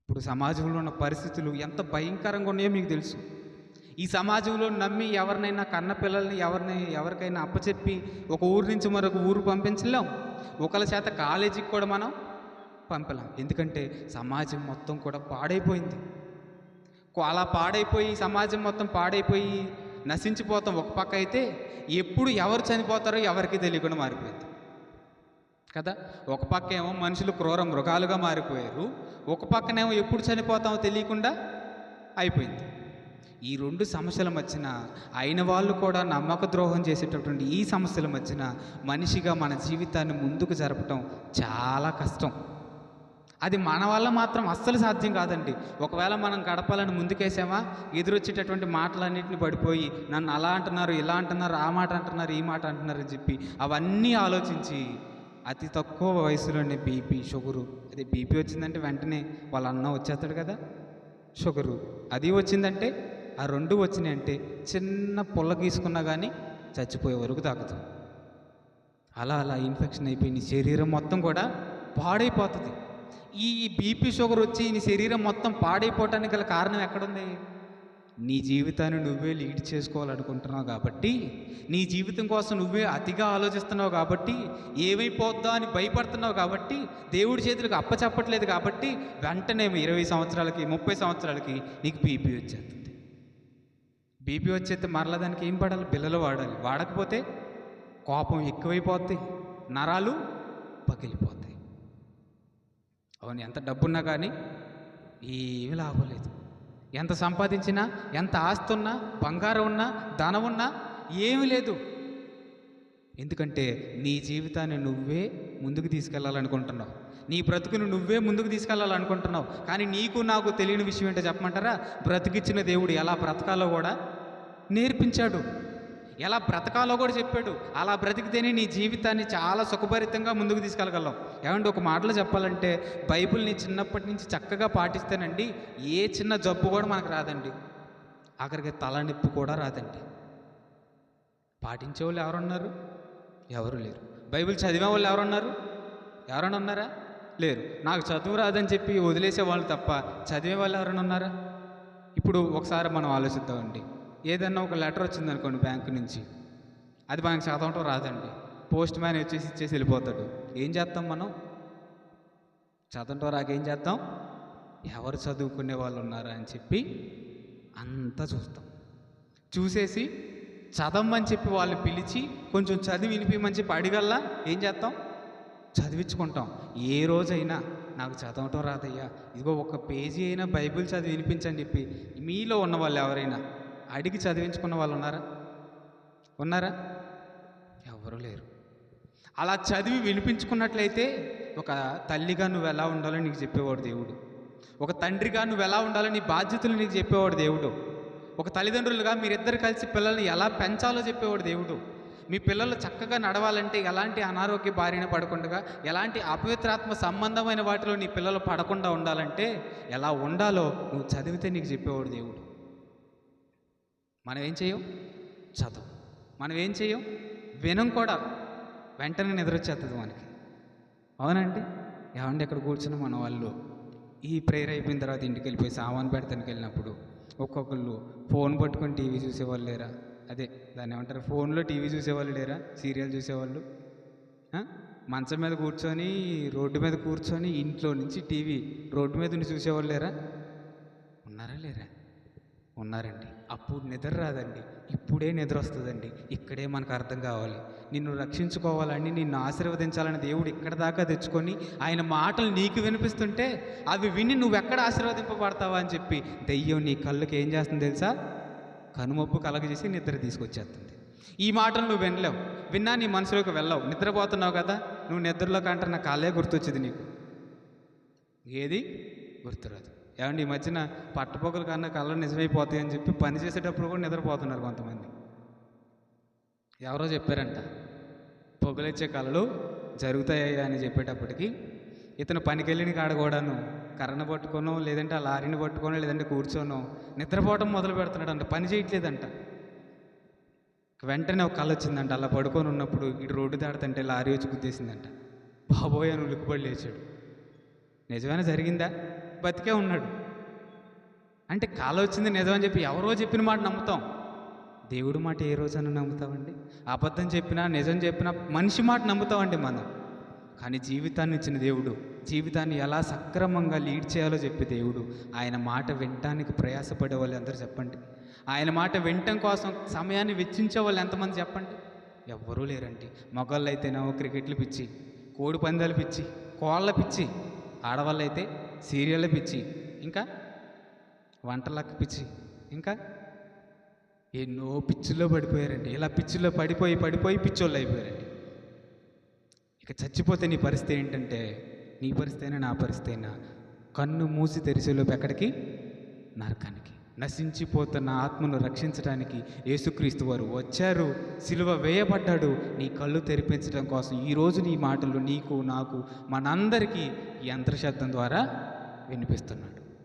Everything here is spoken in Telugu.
ఇప్పుడు సమాజంలో ఉన్న పరిస్థితులు ఎంత భయంకరంగా ఉన్నాయో మీకు తెలుసు. ఈ సమాజంలో నమ్మి ఎవరినైనా కన్న పిల్లల్ని ఎవరికైనా అప్పచెప్పి ఒక ఊరు నుంచి మరొక ఊరు పంపించలేం. ఒకళ్ళ చేత కాలేజీకి కూడా మనం పంపలేం. ఎందుకంటే సమాజం మొత్తం కూడా పాడైపోయింది. అలా పాడైపోయి సమాజం మొత్తం పాడైపోయి నశించిపోతాం ఒక పక్క అయితే, ఎప్పుడు ఎవరు చనిపోతారో ఎవరికి తెలియకుండా మారిపోయింది కదా. ఒక పక్క ఏమో మనుషులు క్రూర మృగాలుగా మారిపోయారు, ఒక పక్కనేమో ఎప్పుడు చనిపోతామో తెలియకుండా అయిపోయింది. ఈ రెండు సమస్యల మధ్యన అయిన వాళ్ళు కూడా నమ్మక ద్రోహం చేసేటటువంటి ఈ సమస్యల మధ్యన మనిషిగా మన జీవితాన్ని ముందుకు జరపటం చాలా కష్టం. అది మన వల్ల మాత్రం అస్సలు సాధ్యం కాదండి. ఒకవేళ మనం గడపాలని ముందుకేసామా, ఎదురొచ్చేటటువంటి మాటలన్నింటినీ పడిపోయి నన్ను అలా అంటున్నారు, ఇలా అంటున్నారు, ఆ మాట అంటున్నారు, ఈ మాట అంటున్నారు అని చెప్పి అవన్నీ ఆలోచించి అతి తక్కువ వయసులోనే బీపీ, షుగరు, అదే బీపీ వచ్చిందంటే వెంటనే వాళ్ళ అన్న వచ్చేస్తాడు కదా, షుగరు అది వచ్చిందంటే, ఆ రెండు వచ్చినాయంటే చిన్న పుల్ల గీసుకున్నా కానీ చచ్చిపోయే వరకు తాగుతాం. అలా అలా ఇన్ఫెక్షన్ అయిపోయి నీ శరీరం మొత్తం కూడా పాడైపోతుంది. ఈ బీపీ షుగర్ వచ్చి నీ శరీరం మొత్తం పాడైపోవటానికి గల కారణం ఎక్కడుంది? నీ జీవితాన్ని నువ్వే లీడ్ చేసుకోవాలనుకుంటున్నావు కాబట్టి, నీ జీవితం కోసం నువ్వే అతిగా ఆలోచిస్తున్నావు కాబట్టి, ఏమైపోద్దా అని భయపడుతున్నావు కాబట్టి, దేవుడి చేతులకు అప్పచెప్పట్లేదు కాబట్టి వెంటనే 20 సంవత్సరాలకి 30 సంవత్సరాలకి నీకు బీపీ వచ్చేస్తుంది. బీపీ వచ్చేస్తే మరలా దానికి ఏం పడాలి? బిళ్ళలు వాడాలి. వాడకపోతే కోపం ఎక్కువైపోద్ది, నరాలు పగిలిపోతాయి. అవును, ఎంత డబ్బున్నా కానీ ఏమీ లాభం లేదు. ఎంత సంపాదించినా, ఎంత ఆస్తి ఉన్నా, బంగారం ఉన్నా, ధనం ఉన్నా ఏమీ లేదు. ఎందుకంటే నీ జీవితాన్ని నువ్వే ముందుకు తీసుకెళ్ళాలనుకుంటున్నావు, నీ బ్రతుకును నువ్వే ముందుకు తీసుకెళ్ళాలనుకుంటున్నావు. కానీ నీకు నాకు తెలియని విషయం ఏంటో చెప్పమంటారా? బ్రతికిచ్చిన దేవుడు ఎలా బ్రతకాలో కూడా నేర్పించాడు, ఎలా బ్రతకాలో కూడా చెప్పాడు. అలా బ్రతికితేనే నీ జీవితాన్ని చాలా సుఖభరితంగా ముందుకు తీసుకెళ్ళగలం. ఏమంటే ఒక మాటలో చెప్పాలంటే, బైబిల్ని చిన్నప్పటి నుంచి చక్కగా పాటిస్తేనండి ఏ చిన్న జబ్బు కూడా మనకు రాదండి, ఆఖరికి తలనొప్పి కూడా రాదండి. పాటించేవాళ్ళు ఎవరున్నారు? ఎవరు లేరు. బైబిల్ చదివే వాళ్ళు ఎవరున్నారు? ఎవరైనా ఉన్నారా? లేరు. నాకు చదువు రాదని చెప్పి వదిలేసే వాళ్ళు తప్ప చదివే వాళ్ళు ఎవరైనా ఉన్నారా? ఇప్పుడు ఒకసారి మనం ఆలోచిద్దామండి. ఏదన్నా ఒక లెటర్ వచ్చిందనుకోండి బ్యాంకు నుంచి, అది మనకు చదవటం రాదండి. పోస్ట్ మ్యాన్ ఇచ్చేసి వెళ్ళిపోతాడు. ఏం చేస్తాం మనం? చదవటం రాకేం చేస్తాం? ఎవరు చదువుకునే వాళ్ళు ఉన్నారా అని చెప్పి అంతా చూస్తాం. చూసేసి చదవమని చెప్పి వాళ్ళు పిలిచి కొంచెం చదివి వినిపించమని చెప్పి అడిగల్లా ఏం చేస్తాం? చదివించుకుంటాం. ఏ రోజైనా నాకు చదవటం రాదయ్యా, ఇదిగో ఒక పేజీ అయినా బైబిల్ చదివి వినిపించని చెప్పి మీలో ఉన్న వాళ్ళు ఎవరైనా అడిగి చదివించుకున్న వాళ్ళు ఉన్నారా? ఎవరు లేరు. అలా చదివి వినిపించుకున్నట్లయితే ఒక తల్లిగా నువ్వు ఎలా ఉండాలో నీకు చెప్పేవాడు దేవుడు, ఒక తండ్రిగా నువ్వు ఎలా ఉండాలో నీ బాధ్యతలు నీకు చెప్పేవాడు దేవుడు, ఒక తల్లిదండ్రులుగా మీరిద్దరు కలిసి పిల్లల్ని ఎలా పెంచాలో చెప్పేవాడు దేవుడు. మీ పిల్లలు చక్కగా నడవాలంటే ఎలాంటి అనారోగ్య బారిన పడకుండా, ఎలాంటి అపవిత్రాత్మ సంబంధమైన వాటిలో నీ పిల్లలు పడకుండా ఉండాలంటే ఎలా ఉండాలో నువ్వు చదివితే నీకు చెప్పేవాడు దేవుడు. మనం ఏం చేయం? చదువు. మనం ఏం చేయం? వినం కూడా. వెంటనే నిద్ర వచ్చేస్తుంది మనకి. అవునండి? ఏమండి ఎక్కడ కూర్చున్న మన వాళ్ళు ఈ ప్రేయర్ అయిపోయిన తర్వాత ఇంటికి వెళ్ళిపోయి సామాను పెడతానికి వెళ్ళినప్పుడు ఒక్కొక్కళ్ళు ఫోన్ పట్టుకొని టీవీ చూసేవాళ్ళు లేరా? అదే దాన్ని ఏమంటారు, ఫోన్లో టీవీ చూసేవాళ్ళు లేరా? సీరియల్ చూసేవాళ్ళు. మంచం మీద కూర్చొని, రోడ్డు మీద కూర్చొని, ఇంట్లో నుంచి టీవీ రోడ్డు మీద ఉండి చూసేవాళ్ళు లేరా? ఉన్నారా లేరా? ఉన్నారండి. అప్పుడు నిద్ర రాదండి, ఇప్పుడే నిద్ర వస్తుందండి. ఇక్కడే మనకు అర్థం కావాలి. నిన్ను రక్షించుకోవాలని, నిన్ను ఆశీర్వదించాలని దేవుడు ఇక్కడ దాకా తెచ్చుకొని ఆయన మాటలు నీకు వినిపిస్తుంటే అవి విని నువ్వెక్కడ ఆశీర్వదింపబడతావా అని చెప్పి దెయ్యం నీ కళ్ళకి ఏం చేస్తుంది తెలుసా? కనుమొప్పు కలగజేసి నిద్ర తీసుకొచ్చేస్తుంది. ఈ మాటలు నువ్వు వినలేవు, విన్నా నీ మనసులోకి వెళ్ళవు. నిద్రపోతున్నావు కదా, నువ్వు నిద్రలో కంటే నా కాలే గుర్తొచ్చింది, నీకు ఏది గుర్తురాదు. ఏమండి ఈ మధ్యన పట్టపొగల కన్నా కళ్ళు నిజమైపోతాయి అని చెప్పి పని చేసేటప్పుడు కూడా నిద్రపోతున్నారు కొంతమంది. ఎవరో చెప్పారంట, పొగలొచ్చే కళలు జరుగుతాయి అని చెప్పేటప్పటికి ఇతను పనికి వెళ్ళిన కాడ కూడాను కర్రను పట్టుకోనో, లేదంటే ఆ లారీని పట్టుకోనో, లేదంటే కూర్చోనో నిద్రపోవటం మొదలు పెడుతున్నాడంట, పని చేయట్లేదంట. వెంటనే ఒక కళ వచ్చిందంట, అలా పడుకొని ఉన్నప్పుడు ఇటు రోడ్డు దాడుతుంటే లారీ వచ్చి గుద్దేసిందంట. బాబోయ్ అని ఉలిక్కిపడి లేచాడు. నిజమైనా జరిగిందా? బతికే ఉన్నాడు. అంటే కాలం వచ్చింది నిజమని చెప్పి ఎవరో చెప్పిన మాట నమ్ముతాం, దేవుడి మాట ఏ రోజైనా నమ్ముతామండి? అబద్ధం చెప్పినా నిజం చెప్పినా మనిషి మాట నమ్ముతామండి మనం. కానీ జీవితాన్ని ఇచ్చిన దేవుడు, జీవితాన్ని ఎలా సక్రమంగా లీడ్ చేయాలో చెప్పే దేవుడు, ఆయన మాట వినటానికి ప్రయాసపడే వాళ్ళు అందరూ చెప్పండి. ఆయన మాట వినటం కోసం సమయాన్ని వెచ్చించే వాళ్ళు ఎంతమంది చెప్పండి? ఎవ్వరూ లేరండి. మగవాళ్ళు అయితేనేమో క్రికెట్లు పిచ్చి, కోడి పందాలు పిచ్చి, కోళ్ళ పిచ్చి, ఆడవాళ్ళు అయితే సీరియళ్ళ పిచ్చి, ఇంకా వంటలక్క పిచ్చి, ఇంకా ఎన్నో పిచ్చుల్లో పడిపోయారండి. ఇలా పిచ్చుల్లో పడిపోయి పిచ్చోళ్ళు అయిపోయారండి. ఇక చచ్చిపోతే నీ పరిస్థితి ఏంటంటే, నీ పరిస్థితి అయినా నా పరిస్థితి అయినా కన్ను మూసి తెరిచేలోపు ఎక్కడికి? నరకానికి. నశించిపోతున్న ఆత్మను రక్షించడానికి యేసుక్రీస్తు వారు వచ్చారు, సిలువ వేయబడ్డాడు నీ కళ్ళు తెరిపించడం కోసం. ఈరోజు నీ మాటలు నీకు నాకు మనందరికీ ఈ యంత్రశబ్దం ద్వారా వినిపిస్తున్నాడు.